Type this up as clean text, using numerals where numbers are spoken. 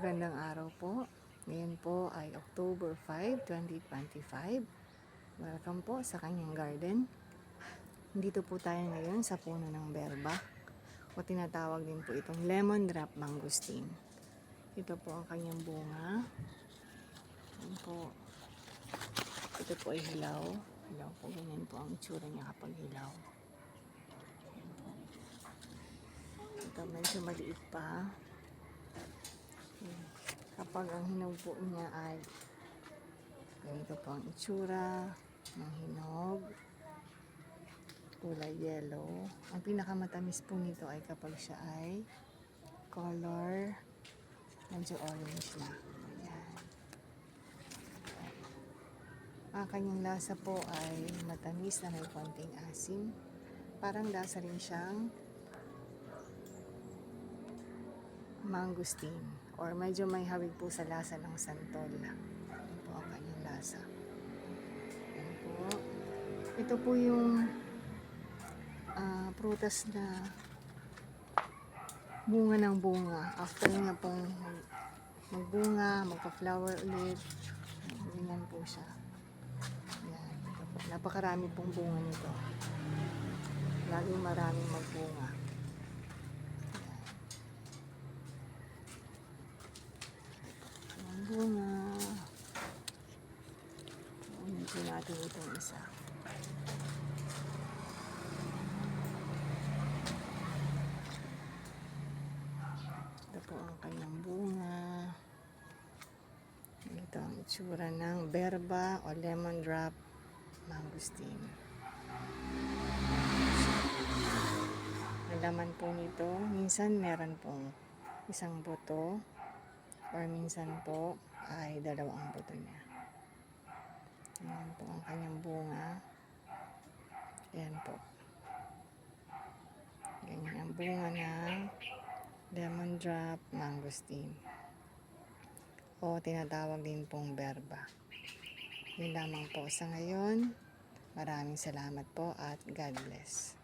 Magandang araw po. Ngayon po ay October 5, 2025. Welcome po sa kanyang garden. Dito po tayo ngayon sa puno ng berba o tinatawag din po itong lemon drop mangosteen. Ito po ang kanyang bunga. Ayan po. Ito po ay hilaw. Hilaw po, ganyan po ang itsura niya kapag hilaw. Ito medyo maliit pa. Kapag ang hinog po niya ay ganito po ang itsura ng hinog, kulay yellow. Ang pinakamatamis po nito ay kapag siya ay color medyo orange na. Ayan. Ang kanyang lasa po ay matamis na may konting asim. Parang lasa rin siyang mangosteen or medyo may hawig po sa lasa ng santol. Yan po ang kanyang lasa. Yan po. Ito po yung prutas na bunga ng bunga. After nga pong magbunga, magpa-flower ulit. Ganyan po siya. Yan. Ito po. Napakarami pong bunga nito. Laging maraming magbunga. Bunga. Unahin natin itong isa. Ito po ang kanyang bunga. Ito ang itsura ng berba o lemon drop mangosteen. Ang laman po nito, minsan meron pong isang buto or minsan po ay dalawang buto niya. Ayan po ang kanyang bunga. Ayan po. Ganyan ang bunga ng lemon drop mangosteen. O tinatawag din pong berba. Yun lamang po sa ngayon. Maraming salamat po at God bless.